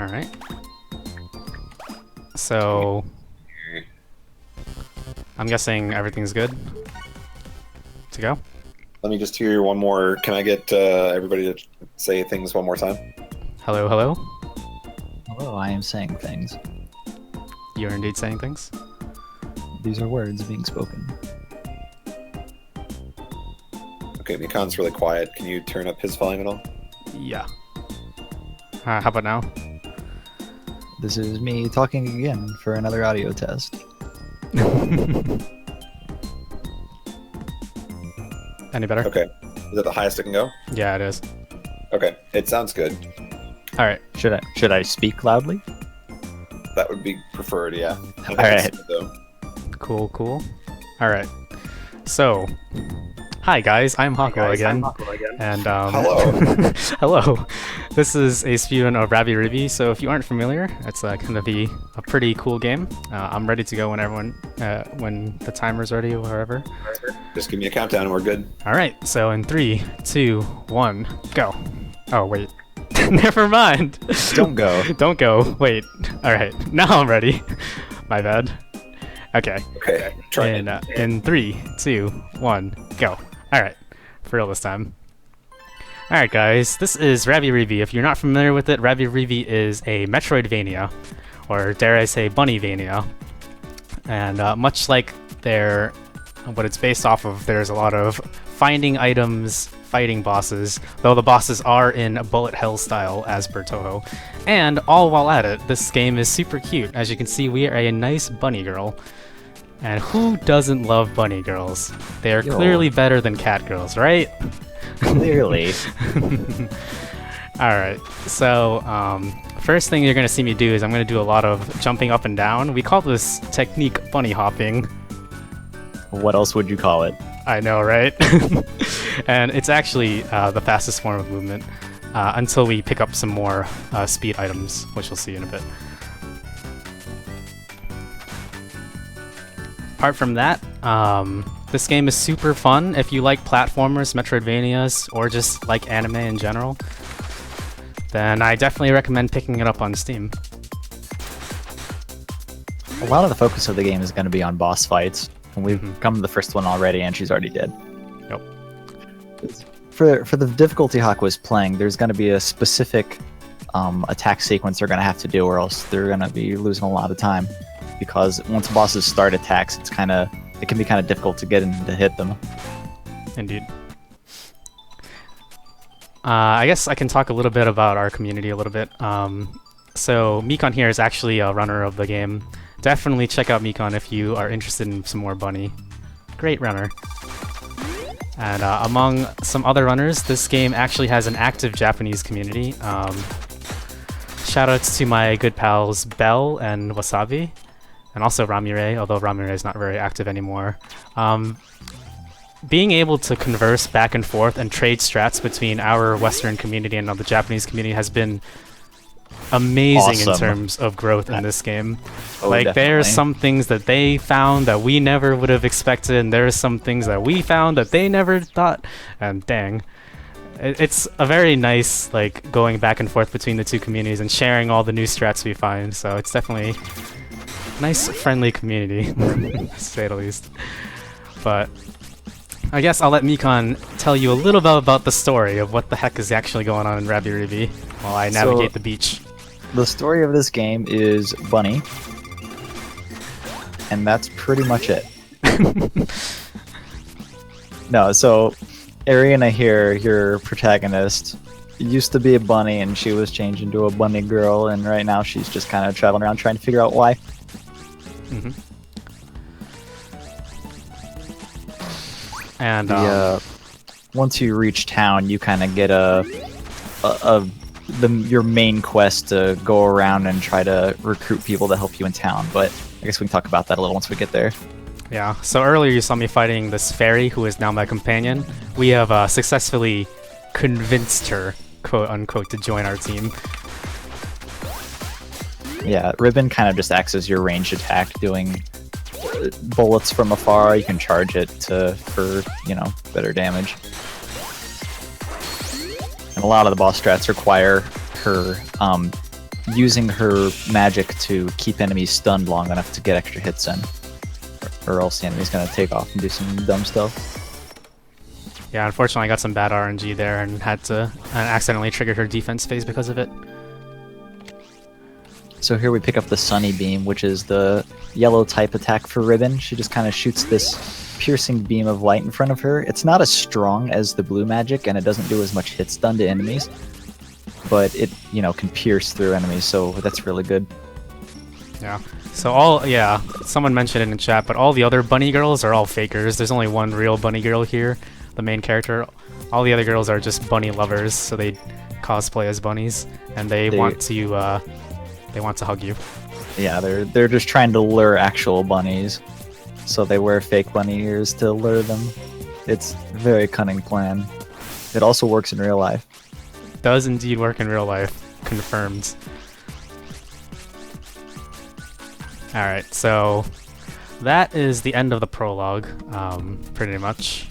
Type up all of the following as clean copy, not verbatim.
Alright. So... I'm guessing everything's good to go? Let me just hear one more. Can I get everybody to say things one more time? Hello, hello? Hello, I am saying things. You're indeed saying things? These are words being spoken. Okay, Mikan's really quiet. Can you turn up his volume at all? Yeah. How about now? This is me talking again for another audio test. Any better? Okay. Is that the highest it can go? Yeah, it is. Okay, it sounds good. Alright. Should I speak loudly? That would be preferred, yeah. Alright. Cool, cool. Alright. So, hi guys, I'm Hakua again. And Hello. hello. This is a speedrun of Rabi-Ribi, so if you aren't familiar, it's going to be a pretty cool game. I'm ready to go when when the timer's ready or wherever. Just give me a countdown and we're good. Alright, so in 3, 2, 1, go. Oh, wait. Never mind. Don't go. Don't go. Wait. Alright, now I'm ready. My bad. Okay. Okay, try it. In 3, 2, 1, go. Alright, for real this time. Alright guys, this is Rabi-Ribi. If you're not familiar with it, Rabi-Ribi is a Metroidvania, or dare I say Bunnyvania. And much like what it's based off of, there's a lot of finding items, fighting bosses, though the bosses are in bullet hell style as per Toho. And all while at it, this game is super cute. As you can see, we are a nice bunny girl. And who doesn't love bunny girls? They are clearly better than cat girls, right? Clearly. Alright, so first thing you're going to see me do is I'm going to do a lot of jumping up and down. We call this technique bunny hopping. What else would you call it? I know, right? And it's actually the fastest form of movement until we pick up some more speed items, which we'll see in a bit. Apart from that, this game is super fun. If you like platformers, Metroidvanias, or just like anime in general, then I definitely recommend picking it up on Steam. A lot of the focus of the game is going to be on boss fights. And we've come to the first one already, and she's already dead. Yep. For the difficulty Hakua is playing, there's going to be a specific attack sequence they're going to have to do, or else they're going to be losing a lot of time. Because once bosses start attacks, it can be kind of difficult to get in to hit them. Indeed. I guess I can talk a little bit about our community a little bit. So Mikon here is actually a runner of the game. Definitely check out Mikon if you are interested in some more bunny. Great runner. And among some other runners, this game actually has an active Japanese community. Shoutouts to my good pals Bell and Wasabi. And also Ramire, although Ramire is not very active anymore. Being able to converse back and forth and trade strats between our Western community and the Japanese community has been amazing in terms of growth in this game. Oh, like, definitely. there's some things that they found that we never would have expected, and there's some things that we found that they never thought, and dang. It's a very nice, like, going back and forth between the two communities and sharing all the new strats we find, so it's definitely a nice, friendly community, to say the least. But I guess I'll let Mikon tell you a little bit about the story of what the heck is actually going on in Rabi-Ribi while I navigate the beach. The story of this game is Bunny, and that's pretty much it. No, so Ariana here, your protagonist, used to be a bunny and she was changed into a bunny girl, and right now she's just kind of traveling around trying to figure out why. And once you reach town, you kind of get your main quest to go around and try to recruit people to help you in town, but I guess we can talk about that a little once we get there. yeah, so earlier you saw me fighting this fairy who is now my companion. We have successfully convinced her, quote unquote, to join our team. Yeah, Ribbon kind of just acts as your ranged attack, doing bullets from afar. You can charge it for better damage. And a lot of the boss strats require her using her magic to keep enemies stunned long enough to get extra hits in. Or else the enemy's gonna take off and do some dumb stuff. Yeah, unfortunately I got some bad RNG there and had to accidentally trigger her defense phase because of it. So here we pick up the Sunny Beam, which is the yellow type attack for Ribbon. She just kind of shoots this piercing beam of light in front of her. It's not as strong as the blue magic, and it doesn't do as much hit stun to enemies, but it, you know, can pierce through enemies, so that's really good. Yeah. So someone mentioned it in chat, but all the other bunny girls are all fakers. There's only one real bunny girl here, the main character. All the other girls are just bunny lovers, so they cosplay as bunnies, and they want to hug you. Yeah, they're just trying to lure actual bunnies, so they wear fake bunny ears to lure them. It's a very cunning plan. It also works in real life. Does indeed work in real life. Confirmed. Alright, so that is the end of the prologue, pretty much.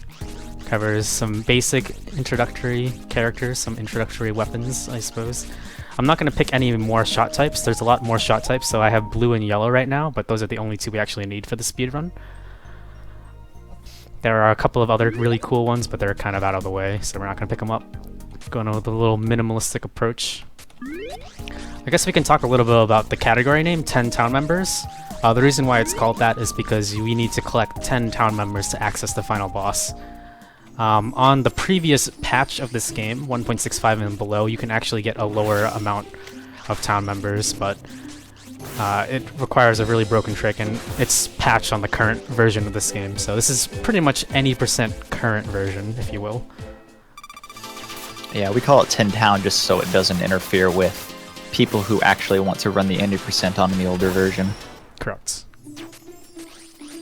Covers some basic introductory characters, some introductory weapons, I suppose. I'm not going to pick any more shot types. There's a lot more shot types, so I have blue and yellow right now, but those are the only two we actually need for the speedrun. There are a couple of other really cool ones, but they're kind of out of the way, so we're not going to pick them up. Going with a little minimalistic approach. I guess we can talk a little bit about the category name, 10 town members. The reason why it's called that is because we need to collect 10 town members to access the final boss. On the previous patch of this game, 1.65 and below, you can actually get a lower amount of town members, but it requires a really broken trick, and it's patched on the current version of this game. So this is pretty much any % current version, if you will. Yeah, we call it 10 town just so it doesn't interfere with people who actually want to run the 80% on the older version. Correct.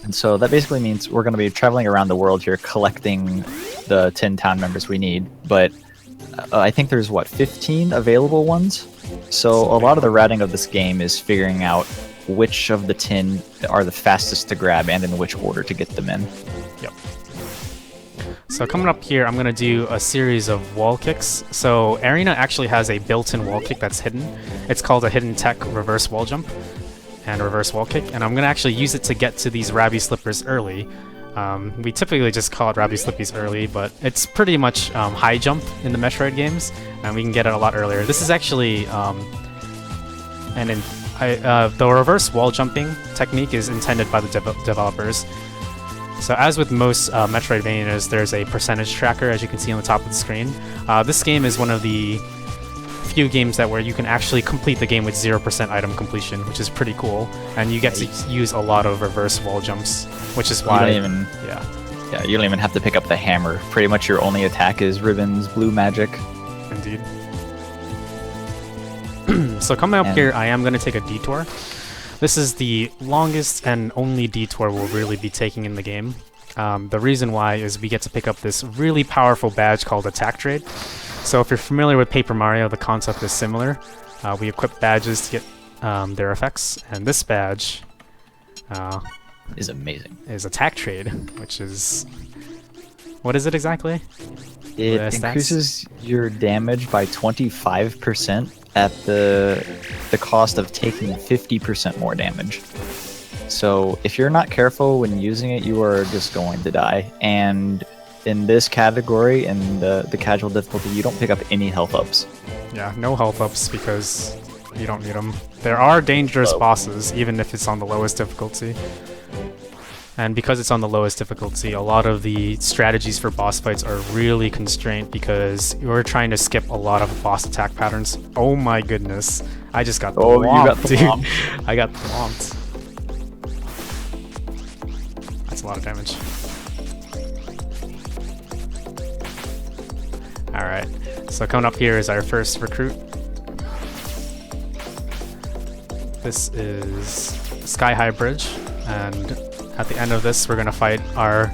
And so that basically means we're going to be traveling around the world here collecting the 10 town members we need, but I think there's, 15 available ones? So a lot of the routing of this game is figuring out which of the 10 are the fastest to grab and in which order to get them in. Yep. So coming up here, I'm going to do a series of wall kicks. So Arena actually has a built-in wall kick that's hidden. It's called a hidden tech reverse wall jump and reverse wall kick, and I'm going to actually use it to get to these Rabi Slippers early. We typically just call it Rabi Slippies early, but it's pretty much high jump in the Metroid games, and we can get it a lot earlier. This is actually the reverse wall jumping technique is intended by the developers. So as with most Metroidvanias, there's a percentage tracker, as you can see on the top of the screen. This game is one of the few games where you can actually complete the game with 0% item completion, which is pretty cool, and you get to use a lot of reverse wall jumps, which is why you don't even have to pick up the hammer. Pretty much your only attack is Ribbon's blue magic. Indeed. So coming up here, I am going to take a detour. This is the longest and only detour we'll really be taking in the game. The reason why is we get to pick up this really powerful badge called Attack Trade. So if you're familiar with Paper Mario, the concept is similar. We equip badges to get their effects, and this badge is amazing. Is Attack Trade, which is... What is it exactly? It increases your damage by 25% at the cost of taking 50% more damage. So if you're not careful when using it, you are just going to die. And in this category, in the casual difficulty, you don't pick up any health ups. Yeah, no health ups because you don't need them. There are dangerous bosses, even if it's on the lowest difficulty. And because it's on the lowest difficulty, a lot of the strategies for boss fights are really constrained because you're trying to skip a lot of boss attack patterns. Oh my goodness. I just got thwomped, dude. I got thwomped. That's a lot of damage. Alright, so coming up here is our first recruit. This is Sky High Bridge, and at the end of this, we're gonna fight our...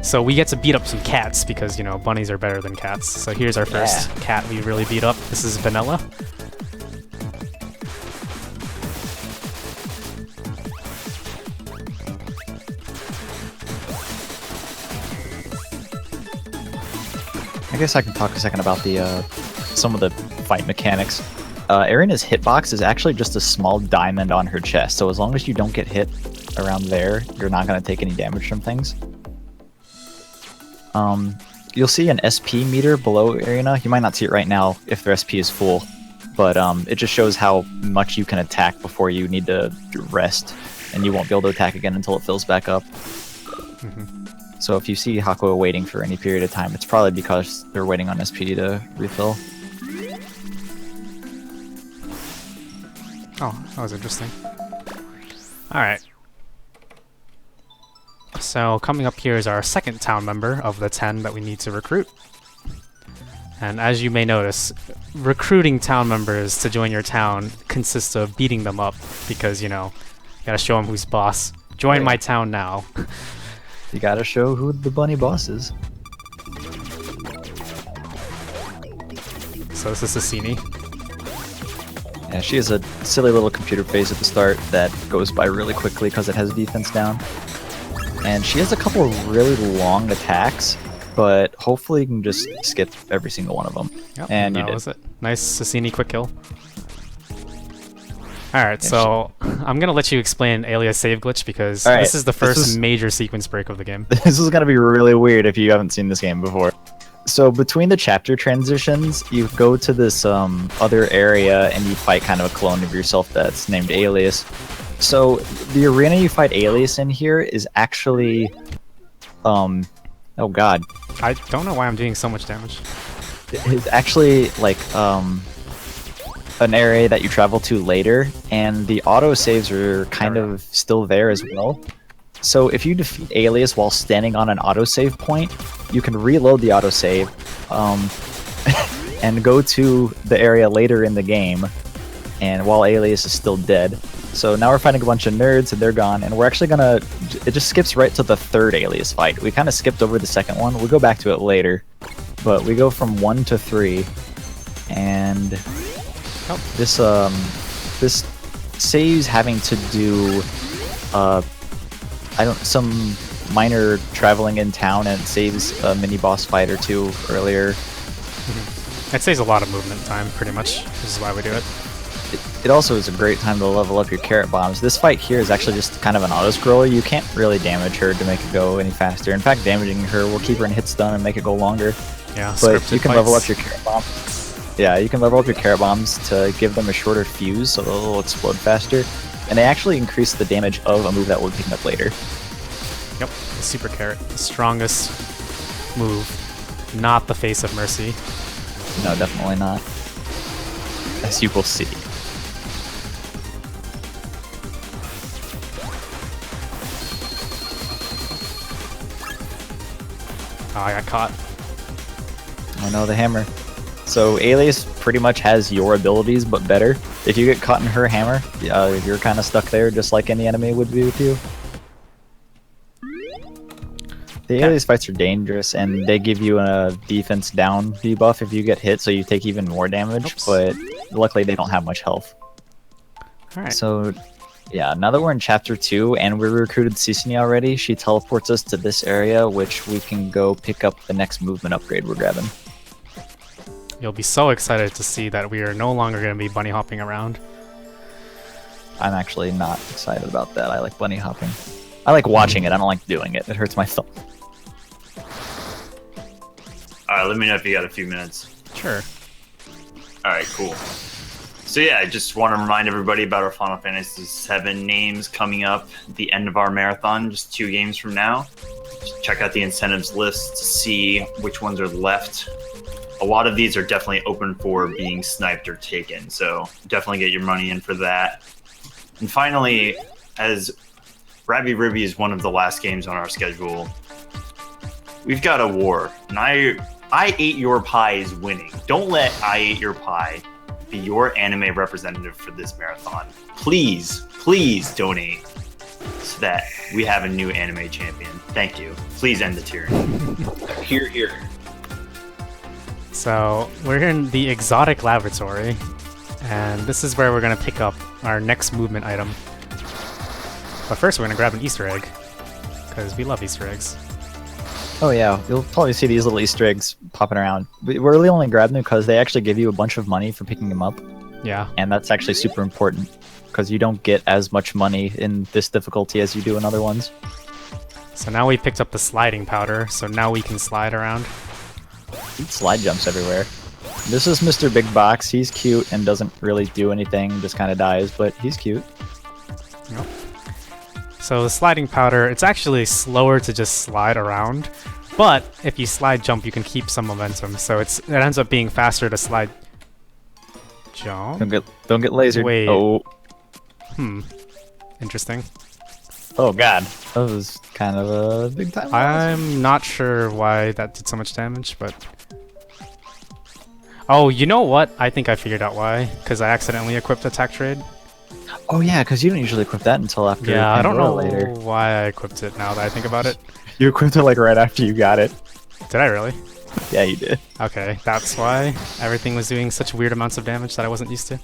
So we get to beat up some cats because, you know, bunnies are better than cats. So here's our first cat we really beat up. This is Vanilla. I guess I can talk a second about the some of the fight mechanics. Arena's hitbox is actually just a small diamond on her chest, so as long as you don't get hit around there, you're not going to take any damage from things. You'll see an SP meter below Arena. You might not see it right now if their SP is full, but it just shows how much you can attack before you need to rest, and you won't be able to attack again until it fills back up. So if you see Hakua waiting for any period of time, it's probably because they're waiting on SP to refill. Oh, that was interesting. Alright. So coming up here is our second town member of the 10 that we need to recruit. And as you may notice, recruiting town members to join your town consists of beating them up because, you know, you gotta show them who's boss. Join my town now. You gotta show who the bunny boss is. So this is Sasini. Yeah, she has a silly little computer face at the start that goes by really quickly because it has defense down. And she has a couple of really long attacks, but hopefully you can just skip every single one of them. Yep, and you that did. was it. Nice Sasini quick kill. Alright, so I'm gonna let you explain Alia's save glitch because this is the first major sequence break of the game. This is gonna be really weird if you haven't seen this game before. So between the chapter transitions, you go to this other area and you fight kind of a clone of yourself that's named Alias. So the arena you fight Alias in here is actually, oh god. I don't know why I'm doing so much damage. It's actually like an area that you travel to later, and the auto saves are kind of still there as well. So if you defeat Alias while standing on an autosave point, you can reload the autosave and go to the area later in the game, and while Alias is still dead. So now we're fighting a bunch of nerds and they're gone, and we're actually gonna... It just skips right to the third Alias fight. We kind of skipped over the second one. We'll go back to it later. But we go from 1 to 3, and this this saves having to do some minor traveling in town, and it saves a mini boss fight or two earlier. It saves a lot of movement time, pretty much. This is why we do it. It also is a great time to level up your carrot bombs. This fight here is actually just kind of an auto-scroller. You can't really damage her to make it go any faster. In fact, damaging her will keep her in hit stun and make it go longer. Yeah, but you can level up your carrot bombs. Yeah, you can level up your carrot bombs to give them a shorter fuse so they'll explode faster. And they actually increase the damage of a move that we'll be picking up later. Yep, the super carrot. The strongest move. Not the face of mercy. No, definitely not. As you will see. Oh, I got caught. Oh no, the hammer. So Alias pretty much has your abilities, but better. If you get caught in her hammer, you're kind of stuck there, just like any enemy would be with you. The Alias fights are dangerous, and they give you a defense down debuff if you get hit, so you take even more damage, but luckily they don't have much health. Alright. So, yeah, now that we're in Chapter 2, and we recruited Sisini already, she teleports us to this area, which we can go pick up the next movement upgrade we're grabbing. You'll be so excited to see that we are no longer going to be bunny hopping around. I'm actually not excited about that. I like bunny hopping. I like watching it, I don't like doing it. It hurts my thumb. Alright, let me know if you got a few minutes. Sure. Alright, cool. So yeah, I just want to remind everybody about our Final Fantasy VII names coming up at the end of our marathon, just 2 games from now. Just check out the incentives list to see which ones are left. A lot of these are definitely open for being sniped or taken, so definitely get your money in for that. And finally, as Rabi-Ribi is one of the last games on our schedule, we've got a war, and I Ate Your Pie is winning. Don't let I Ate Your Pie be your anime representative for this marathon. Please, please donate so that we have a new anime champion. Thank you. Please end the tyranny. Here, here. So we're in the exotic laboratory, and this is where we're going to pick up our next movement item. But first we're going to grab an Easter egg, because we love Easter eggs. Oh yeah, you'll probably see these little Easter eggs popping around. We're really only grabbing them because they actually give you a bunch of money for picking them up. Yeah. And that's actually super important because you don't get as much money in this difficulty as you do in other ones. So now we picked up the sliding powder, so now we can slide around. He slide jumps everywhere. This is Mr. Big Box. He's cute and doesn't really do anything, just kind of dies, but he's cute. Yep. So the sliding powder, it's actually slower to just slide around, but if you slide jump, you can keep some momentum. So it ends up being faster to slide jump. Don't get lasered. Wait. Oh. Interesting. Oh god, that was kind of a big time. I'm not sure why that did so much damage, but... Oh, you know what? I think I figured out why. Because I accidentally equipped Attack Trade. Oh yeah, because you don't usually equip that until after Yeah, I don't know later. why I equipped it now that I think about it. You equipped it like right after you got it. Did I really? Yeah, you did. Okay, that's why everything was doing such weird amounts of damage that I wasn't used to.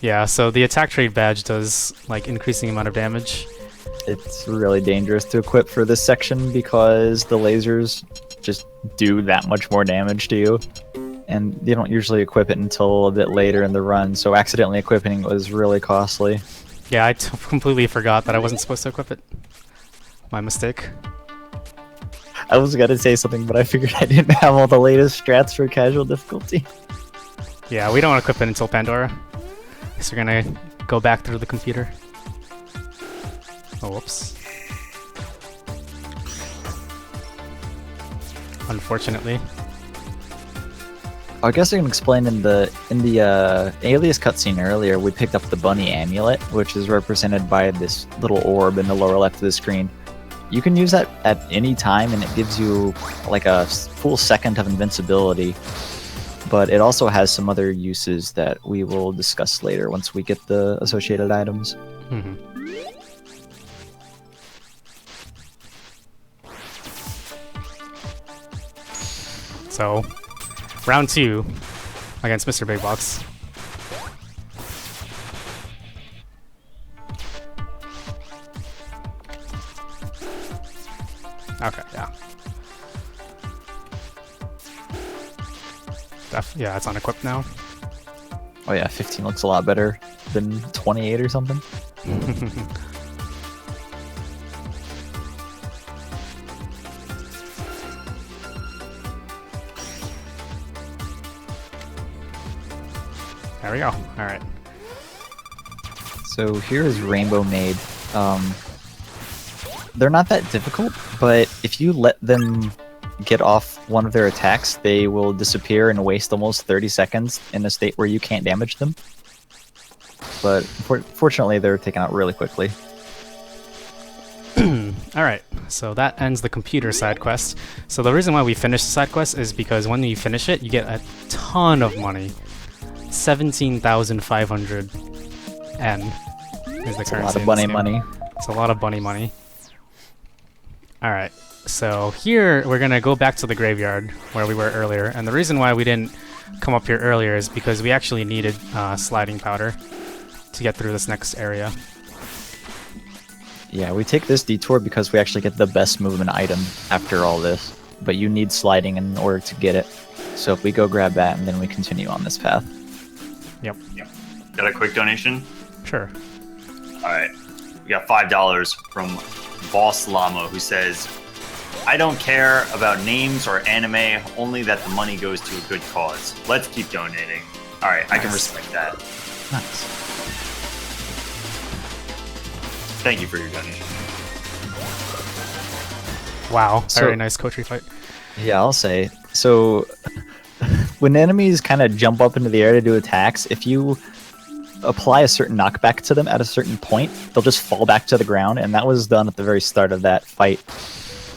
Yeah, so the Attack Trade badge does like increasing amount of damage. It's really dangerous to equip for this section because the lasers just do that much more damage to you. And you don't usually equip it until a bit later in the run, so accidentally equipping it was really costly. Yeah, I completely forgot that I wasn't supposed to equip it. My mistake. I was gonna say something, but I figured I didn't have all the latest strats for casual difficulty. Yeah, we don't equip it until Pandora. So we're gonna go back through the computer. Oh, whoops. Unfortunately. I guess I can explain in the Alias cutscene earlier, we picked up the bunny amulet, which is represented by this little orb in the lower left of the screen. You can use that at any time, and it gives you like a full second of invincibility. But it also has some other uses that we will discuss later once we get the associated items. Mm-hmm. So, round 2 against Mr. Big Box. Okay, yeah. Yeah, it's unequipped now. Oh yeah, 15 looks a lot better than 28 or something. There we go. Alright. So here is Rainbow Maid. They're not that difficult, but if you let them get off one of their attacks, they will disappear and waste almost 30 seconds in a state where you can't damage them. But fortunately, they're taken out really quickly. Alright, so that ends the computer side quest. So the reason why we finished the side quest is because when you finish it, you get a ton of money. 17,500 N is the currency. A lot of in bunny this game. money. It's a lot of bunny money. Alright, so here we're gonna go back to the graveyard where we were earlier, and the reason why we didn't come up here earlier is because we actually needed sliding powder to get through this next area. Yeah, we take this detour because we actually get the best movement item after all this, but you need sliding in order to get it. So if we go grab that, and then we continue on this path. Yep. Got a quick donation? Sure. Alright. We got $5 from Boss Llama, who says, I don't care about names or anime, only that the money goes to a good cause. Let's keep donating. Alright, I can respect that. Nice. Thank you for your donation. Wow, So- very nice Kotri fight. Yeah, I'll say. So, when enemies kind of jump up into the air to do attacks, if you apply a certain knockback to them at a certain point, they'll just fall back to the ground, and that was done at the very start of that fight.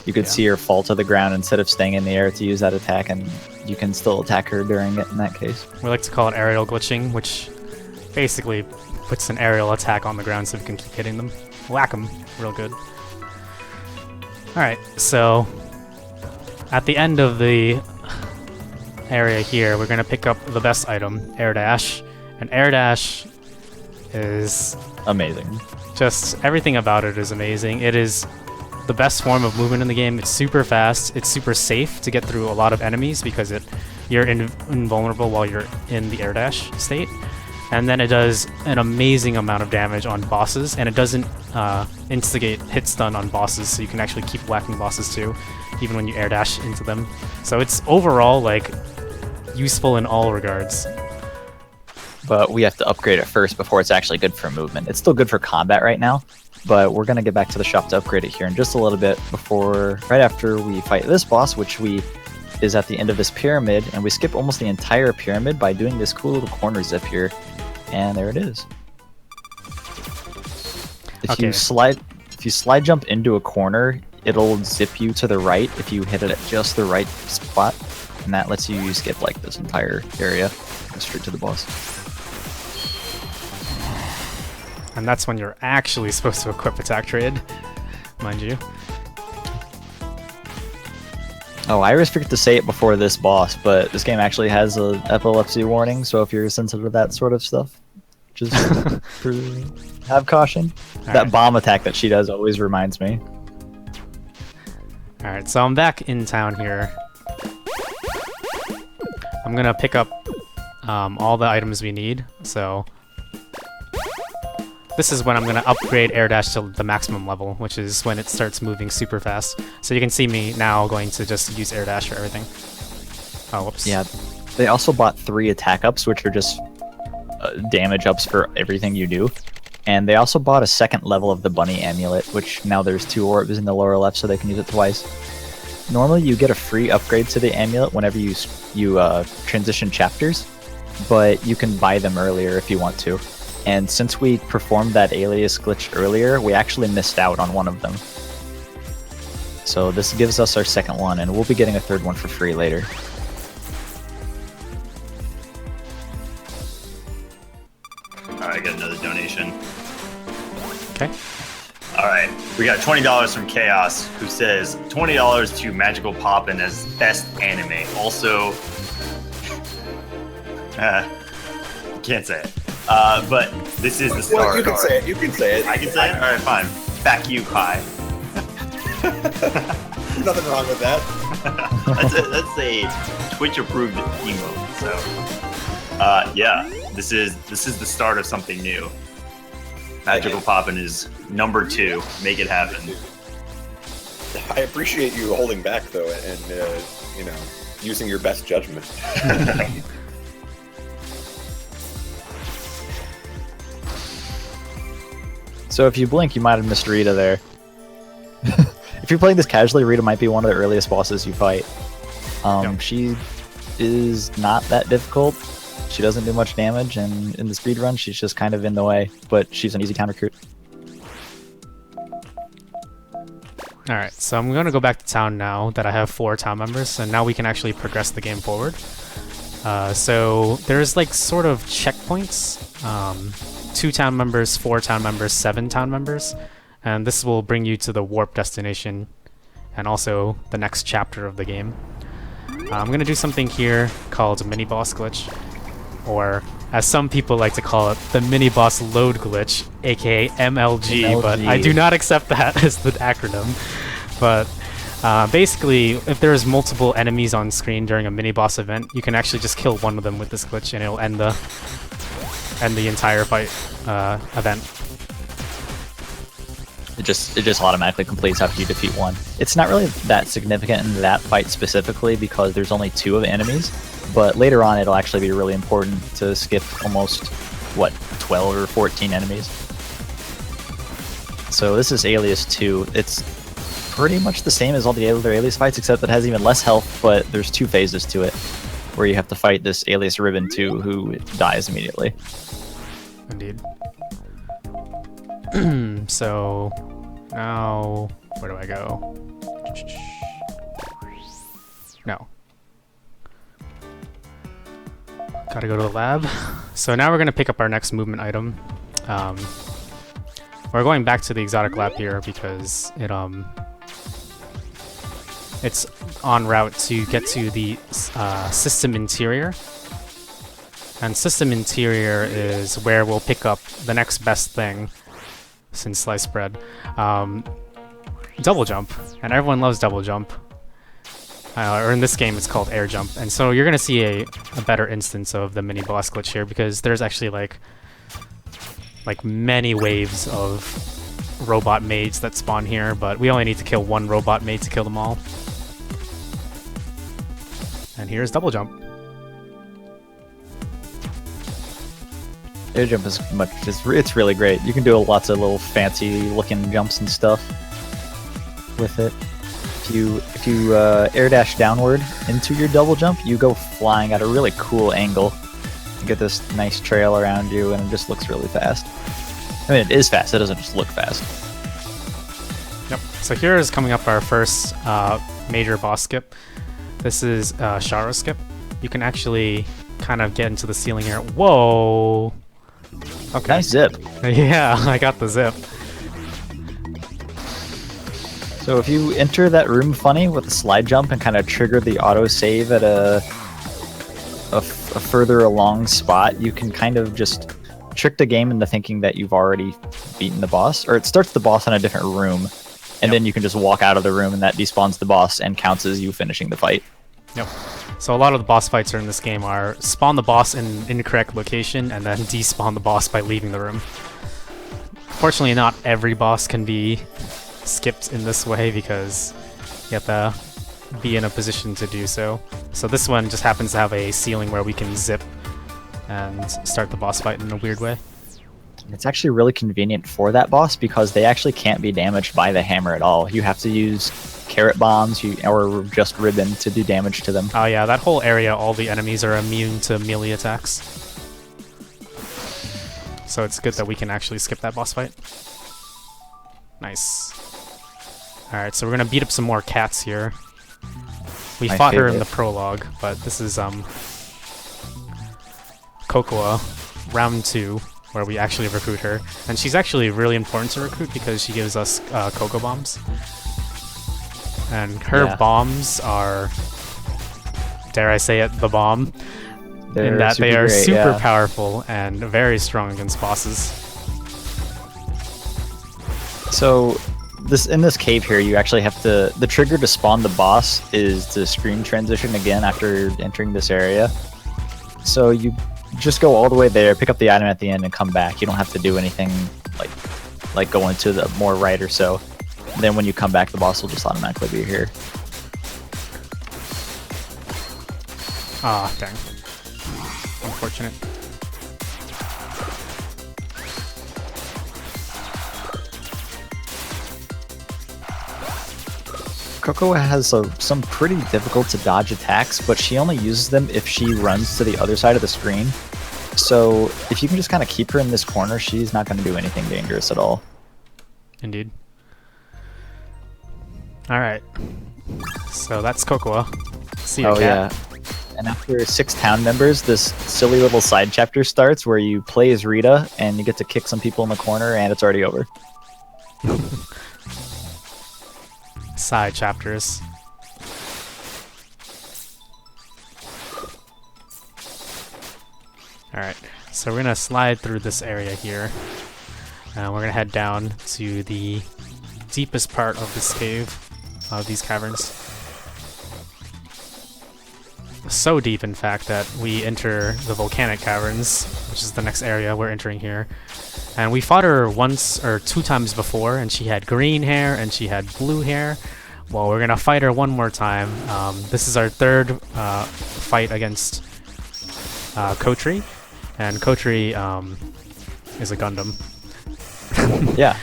You could see her fall to the ground instead of staying in the air to use that attack, and you can still attack her during it in that case. We like to call it aerial glitching, which basically puts an aerial attack on the ground so we can keep hitting them. Whack them real good. Alright, so at the end of the area here, we're going to pick up the best item, Air Dash. And Air Dash is Amazing. just everything about it is amazing. It is the best form of movement in the game. It's super fast. It's super safe to get through a lot of enemies because it you're invulnerable while you're in the air dash state. And then it does an amazing amount of damage on bosses, and it doesn't instigate hit stun on bosses, so you can actually keep whacking bosses too, even when you air dash into them. So it's overall like useful in all regards. But we have to upgrade it first before it's actually good for movement. It's still good for combat right now, but we're gonna get back to the shop to upgrade it here in just a little bit right after we fight this boss, which is at the end of this pyramid, and we skip almost the entire pyramid by doing this cool little corner zip here. And there it is. If you slide jump into a corner, it'll zip you to the right if you hit it at just the right spot, and that lets you skip like this entire area, go straight to the boss. And that's when you're actually supposed to equip attack trade, mind you. Oh, I always forget to say it before this boss, but this game actually has a epilepsy warning, so if you're sensitive to that sort of stuff, just have caution. That bomb attack that she does always reminds me. Alright, so I'm back in town here. I'm gonna pick up all the items we need, so this is when I'm going to upgrade air dash to the maximum level, which is when it starts moving super fast. So you can see me now going to just use air dash for everything. Oh, whoops. Yeah, they also bought 3 attack ups, which are just damage ups for everything you do. And they also bought a second level of the bunny amulet, which now there's 2 orbs in the lower left, so they can use it twice. Normally you get a free upgrade to the amulet whenever you transition chapters, but you can buy them earlier if you want to. And since we performed that alias glitch earlier, we actually missed out on one of them. So this gives us our second one, and we'll be getting a third one for free later. Alright, I got another donation. Okay. Alright, we got $20 from Chaos, who says $20 to Magical Poppin' as best anime. Also, can't say it. But this is the star. Well, you can say it. You can say it. I can say it? Alright, fine. Back you, Kai. Nothing wrong with that. that's a Twitch-approved emote. So, yeah, this is the start of something new. Magical Poppin' is number 2. Make it happen. I appreciate you holding back though, and using your best judgment. So if you blink, you might have missed Rita there. If you're playing this casually, Rita might be one of the earliest bosses you fight. Yep. She is not that difficult. She doesn't do much damage, and in the speedrun, she's just kind of in the way, but she's an easy town recruit. Alright, so I'm going to go back to town now that I have 4 town members, and now we can actually progress the game forward. So there's like sort of checkpoints. 2 town members, 4 town members, 7 town members, and this will bring you to the warp destination and also the next chapter of the game. I'm gonna do something here called mini boss glitch, or as some people like to call it, the mini boss load glitch, aka MLG, but I do not accept that as the acronym. But basically, if there's multiple enemies on screen during a mini boss event, you can actually just kill one of them with this glitch and it'll end the entire fight event. It just automatically completes after you defeat one. It's not really that significant in that fight specifically because there's only 2 of the enemies, but later on it'll actually be really important to skip almost, 12 or 14 enemies. So this is Alias 2. It's pretty much the same as all the other Alias fights, except it has even less health, but there's 2 phases to it, where you have to fight this Alias Ribbon 2 who dies immediately. Indeed. So now where do I go? No. Gotta go to the lab. So now we're gonna pick up our next movement item. We're going back to the exotic lab here because it's en route to get to the system interior. And system interior is where we'll pick up the next best thing since sliced bread. Double jump. And everyone loves double jump. or in this game it's called air jump. And so you're gonna see a better instance of the mini boss glitch here, because there's actually like many waves of robot maids that spawn here, but we only need to kill one robot maid to kill them all. And here's double jump. Air jump is it's really great. You can do lots of little fancy looking jumps and stuff with it. If you air dash downward into your double jump, you go flying at a really cool angle. You get this nice trail around you, and it just looks really fast. I mean, it is fast. It doesn't just look fast. Yep. So here is coming up our first major boss skip. This is Sharo skip. You can actually kind of get into the ceiling here. Whoa! Okay. Nice zip. Yeah, I got the zip. So if you enter that room funny with a slide jump and kind of trigger the auto save at a further along spot, you can kind of just trick the game into thinking that you've already beaten the boss, or it starts the boss in a different room, and then you can just walk out of the room and that despawns the boss and counts as you finishing the fight. Yep. So a lot of the boss fights in this game are spawn the boss in an incorrect location and then despawn the boss by leaving the room. Fortunately, not every boss can be skipped in this way because you have to be in a position to do so. So this one just happens to have a ceiling where we can zip and start the boss fight in a weird way. It's actually really convenient for that boss because they actually can't be damaged by the hammer at all. You have to use carrot bombs or just ribbon to do damage to them. Oh yeah, that whole area, all the enemies are immune to melee attacks. So it's good that we can actually skip that boss fight. Nice. Alright, so we're gonna beat up some more cats here. We fought her in the prologue, but this is Cocoa, round 2, where we actually recruit her. And she's actually really important to recruit because she gives us Cocoa Bombs. And her bombs are, dare I say it, the bomb. In that they are super powerful and very strong against bosses. So in this cave here, you actually have to, the trigger to spawn the boss is to screen transition again after entering this area. So you just go all the way there, pick up the item at the end, and come back. You don't have to do anything like go into the more right or so. And then when you come back, the boss will just automatically be here. Ah, dang. Unfortunate. Coco has some pretty difficult to dodge attacks, but she only uses them if she runs to the other side of the screen. So if you can just kind of keep her in this corner, she's not going to do anything dangerous at all. Indeed. Alright. So that's Cocoa. See you, cat. Yeah. And after 6 town members, this silly little side chapter starts where you play as Rita and you get to kick some people in the corner and it's already over. Side chapters. Alright, so we're gonna slide through this area here. And we're gonna head down to the deepest part of this cave, of these caverns. So deep, in fact, that we enter the volcanic caverns, which is the next area we're entering here. And we fought her once or 2 times before, and she had green hair and she had blue hair. Well, we're gonna fight her one more time. This is our 3rd fight against Kotri, and Kotri is a Gundam. Yeah.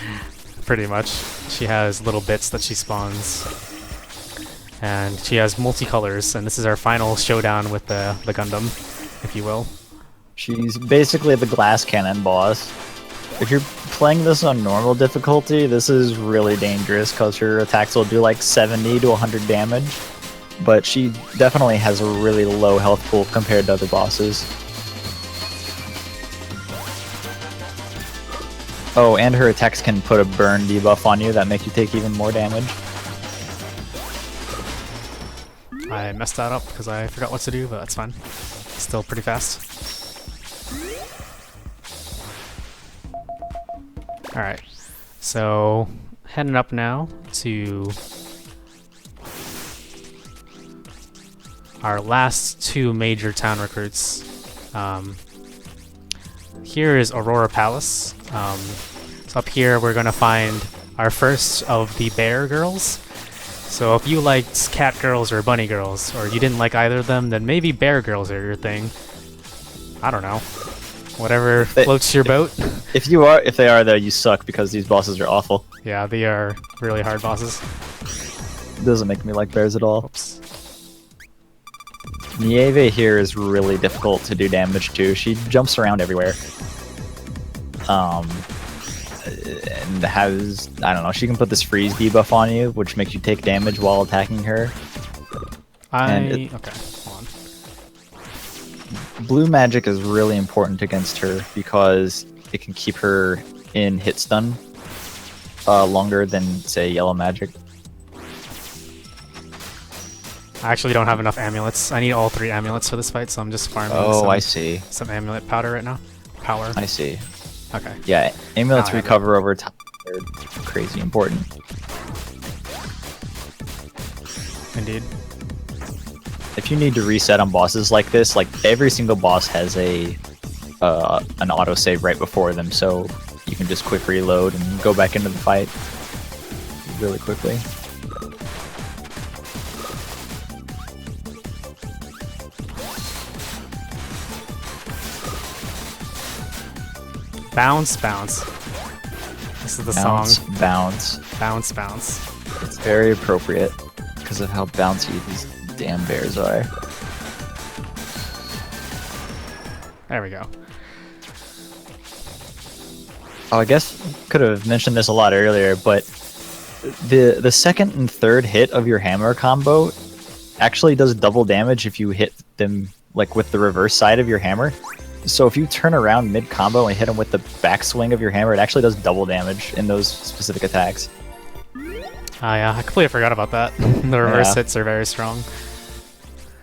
Pretty much. She has little bits that she spawns. And she has multicolors, and this is our final showdown with the Gundam, if you will. She's basically the glass cannon boss. If you're playing this on normal difficulty, this is really dangerous because her attacks will do like 70 to 100 damage. But she definitely has a really low health pool compared to other bosses. Oh, and her attacks can put a burn debuff on you that make you take even more damage. I messed that up because I forgot what to do, but that's fine. Still pretty fast. Alright, so heading up now to our last two major town recruits. Here is Aurora Palace. So up here we're gonna find our first of the bear girls. So if you liked cat girls or bunny girls, or you didn't like either of them, then maybe bear girls are your thing. I don't know. Whatever floats your boat. If they are though, you suck because these bosses are awful. Yeah, they are really hard bosses. It doesn't make me like bears at all. Oops. Nieve here is really difficult to do damage to. She jumps around everywhere. And has, I don't know, she can put this freeze debuff on you, which makes you take damage while attacking her. Okay, hold on. Blue magic is really important against her because it can keep her in hit stun longer than, say, yellow magic. I actually don't have enough amulets. I need all 3 amulets for this fight, so I'm just farming I see. some amulet powder right now. Power. I see. Okay. Yeah, amulets recover over time. They're crazy important. Indeed. If you need to reset on bosses like this, like every single boss has an autosave right before them, so you can just quick reload and go back into the fight really quickly. Bounce, bounce. This is the Bounce, song. bounce. Bounce, bounce. It's very appropriate because of how bouncy these damn bears are. There we go. Oh, I guess could have mentioned this a lot earlier, but the second and third hit of your hammer combo actually does double damage if you hit them like with the reverse side of your hammer. So if you turn around mid-combo and hit them with the backswing of your hammer, it actually does double damage in those specific attacks. Yeah, I completely forgot about that. The reverse hits are very strong.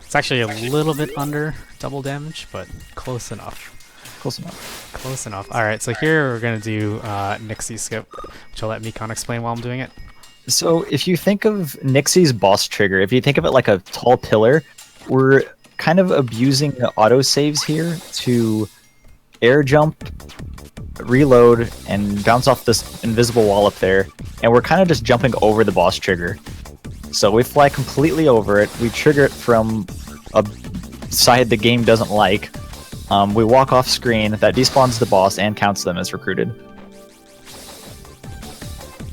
It's actually a little bit under double damage, but close enough. Close enough. Close enough. Alright, so here we're going to do Nixie Skip, which I'll let Mikon explain while I'm doing it. So if you think of Nixie's boss trigger, if you think of it like a tall pillar, we're kind of abusing the autosaves here to air jump, reload, and bounce off this invisible wall up there, and we're kind of just jumping over the boss trigger. So we fly completely over it, we trigger it from a side the game doesn't like, we walk off screen, that despawns the boss and counts them as recruited.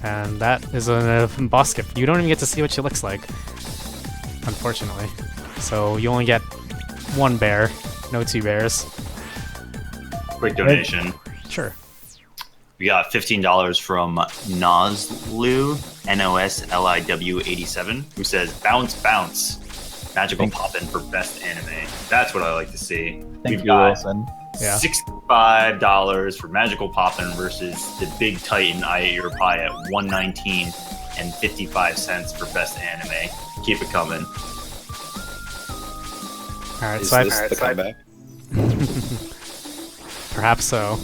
And that is a boss skip. You don't even get to see what she looks like, unfortunately. So you only get 1 bear, no 2 bears. Quick donation. Sure. We got $15 from Nosliw, Nosliw 87, who says, "Bounce, bounce, magical poppin' for best anime." That's what I like to see. Thank We've you, got Wilson. Yeah. $65 for magical poppin' versus the big titan I Ate Your Pie at $119 and 55 cents for best anime. Keep it coming. Alright, Is so this the comeback? perhaps so.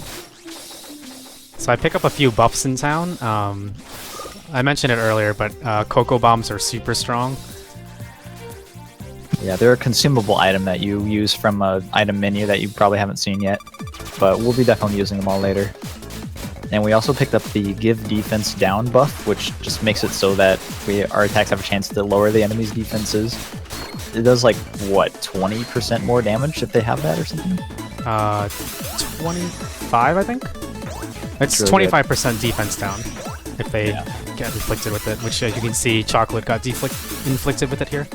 So I pick up a few buffs in town. I mentioned it earlier, but Cocoa Bombs are super strong. Yeah, they're a consumable item that you use from an item menu that you probably haven't seen yet, but we'll be definitely using them all later. And we also picked up the Give Defense Down buff, which just makes it so that our attacks have a chance to lower the enemy's defenses. It does like, what, 20% more damage if they have that or something? 25, I think? It's really 25% defense down if they get inflicted with it, which you can see Chocolate got inflicted with it here.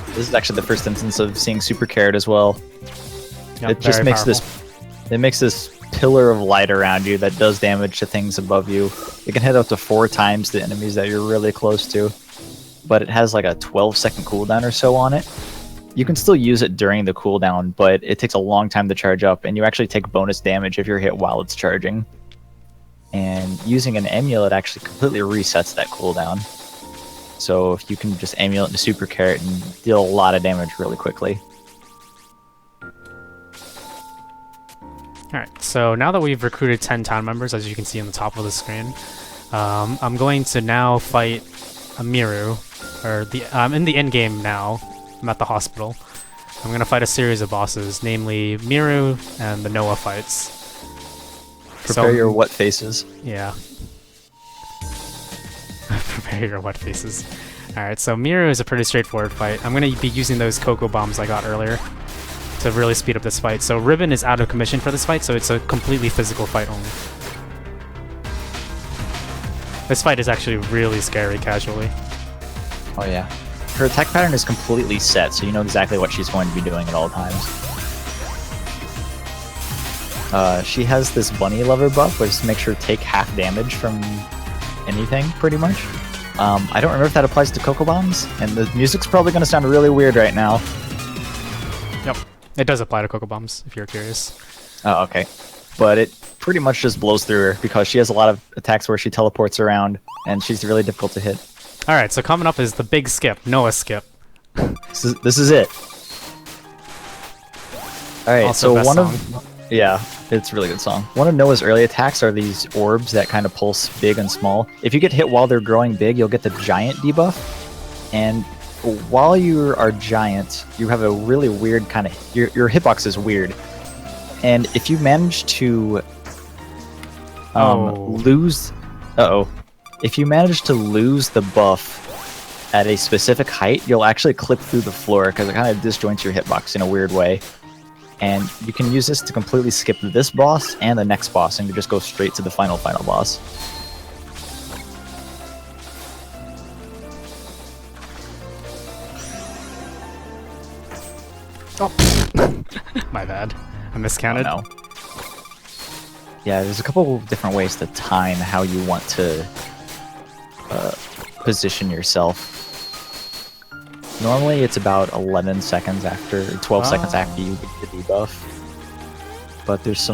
This is actually the first instance of seeing Super Carrot as well. Yep, It just very makes powerful. it makes this pillar of light around you that does damage to things above you. It can hit up to 4 times the enemies that you're really close to, but it has like a 12-second cooldown or so on it. You can still use it during the cooldown, but it takes a long time to charge up, and you actually take bonus damage if you're hit while it's charging. And using an amulet actually completely resets that cooldown. So if you can just amulet into Super Carrot and deal a lot of damage really quickly. Alright, so now that we've recruited 10 town members, as you can see on the top of the screen, I'm going to now fight a Miru, or I'm in the end game now. I'm at the hospital. I'm gonna fight a series of bosses, namely Miru and the Noah fights. Prepare your what faces. Yeah. Prepare your what faces. Alright, so Miru is a pretty straightforward fight. I'm gonna be using those Cocoa Bombs I got earlier to really speed up this fight. So Ribbon is out of commission for this fight, so it's a completely physical fight only. This fight is actually really scary casually. Oh yeah. Her attack pattern is completely set, so you know exactly what she's going to be doing at all times. She has this bunny lover buff, which makes her take half damage from anything, pretty much. I don't remember if that applies to Cocoa Bombs, and the music's probably going to sound really weird right now. Yep, it does apply to Cocoa Bombs, if you're curious. Oh, okay. But it pretty much just blows through her, because she has a lot of attacks where she teleports around, and she's really difficult to hit. Alright, so coming up is the big skip, Noah skip. This is it. Alright, Also so best one song. of... Yeah, it's a really good song. One of Noah's early attacks are these orbs that kind of pulse big and small. If you get hit while they're growing big, you'll get the giant debuff. And while you are giant, you have a really weird kind of... Your hitbox is weird. And if you manage to lose... Uh-oh. If you manage to lose the buff at a specific height, you'll actually clip through the floor because it kind of disjoints your hitbox in a weird way. And you can use this to completely skip this boss and the next boss, and you just go straight to the final boss. Oh, my bad. I miscounted. Oh, no. Yeah, there's a couple different ways to time how you want to position yourself. Normally it's about 11 seconds after, 12 seconds after you get the debuff. But there's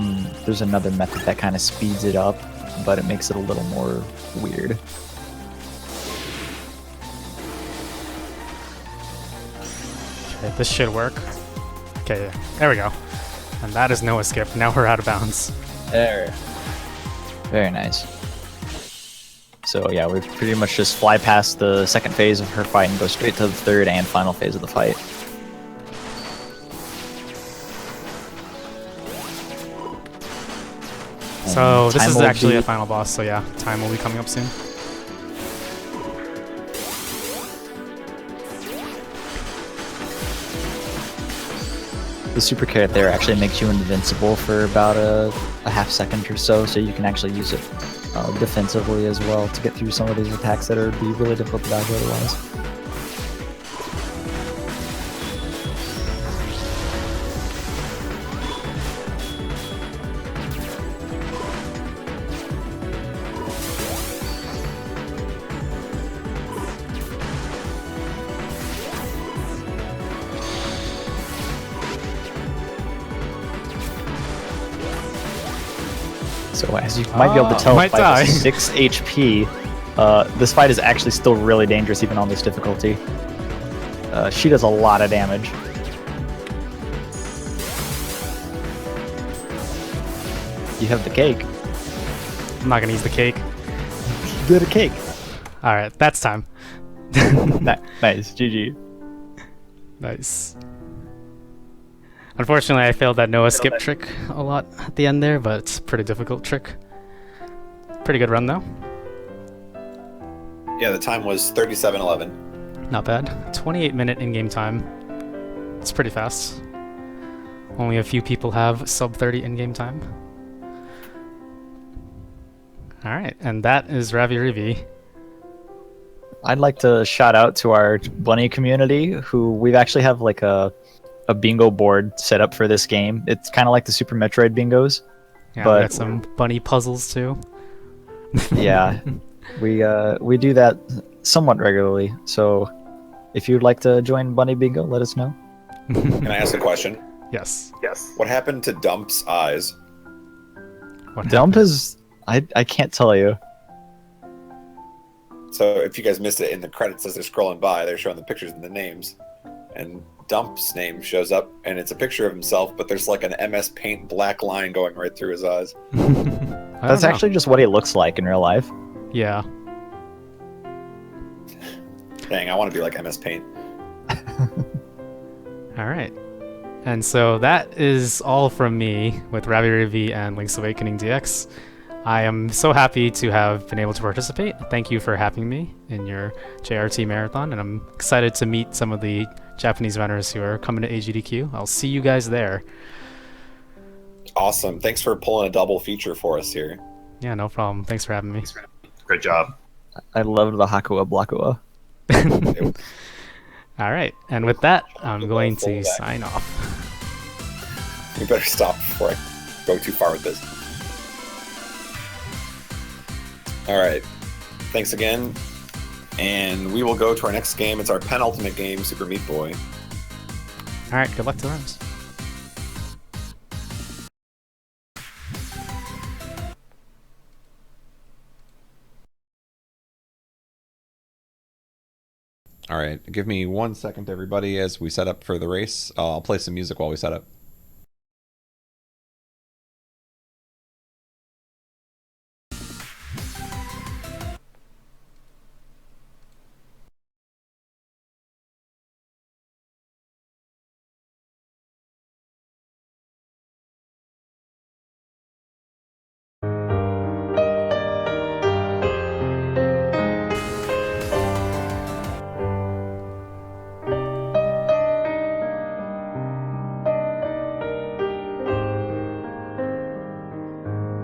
another method that kind of speeds it up, but it makes it a little more weird. Okay, this should work. Okay, there we go. And that is Noah skip. Now we're out of bounds. There. Very nice. So yeah, we pretty much just fly past the second phase of her fight and go straight to the third and final phase of the fight. So And this time is will actually be- a final boss, so yeah, time will be coming up soon. The super carrot there actually makes you invincible for about a half second or so you can actually use it defensively as well to get through some of these attacks that are be really difficult to dodge otherwise. So as you might be able to tell might by die. the 6 HP, this fight is actually still really dangerous even on this difficulty. She does a lot of damage. You have the cake. I'm not gonna use the cake. Get a cake. Alright, that's time. Nice, GG. Nice. Unfortunately, I failed that Noah skip trick a lot at the end there, but it's a pretty difficult trick. Pretty good run, though. Yeah, the time was 37:11. Not bad. 28-minute in-game time. It's pretty fast. Only a few people have sub 30 in-game time. Alright, and that is Rabi-Ribi. I'd like to shout out to our bunny community, who we actually have like a bingo board set up for this game. It's kind of like the Super Metroid bingos. Yeah, But- we got some bunny puzzles too. Yeah, we do that somewhat regularly. So if you'd like to join Bunny Bingo, let us know. Can I ask a question? Yes. What happened to Dump's eyes? What Dump happened? is I can't tell you. So if you guys missed it in the credits as they're scrolling by, they're showing the pictures and the names. And Dump's name shows up, and it's a picture of himself, but there's like an MS Paint black line going right through his eyes. I don't That's know. actually just what he looks like in real life. Yeah. Dang, I want to be like MS Paint. All right. And so that is all from me with Rabi-Ribi and Link's Awakening DX. I am so happy to have been able to participate. Thank you for having me in your JRT marathon, and I'm excited to meet some of the Japanese runners who are coming to AGDQ. I'll see you guys there. Awesome. Thanks for pulling a double feature for us here. Yeah, no problem. Thanks for having me. Great job. I loved the Hakua Blakua. All right, and with that, I'm going to sign off. We better stop before I go too far with this. All right. Thanks again. And we will go to our next game. It's our penultimate game, Super Meat Boy. All right, good luck to the runners. All right. Give me 1 second, everybody, as we set up for the race. I'll play some music while we set up.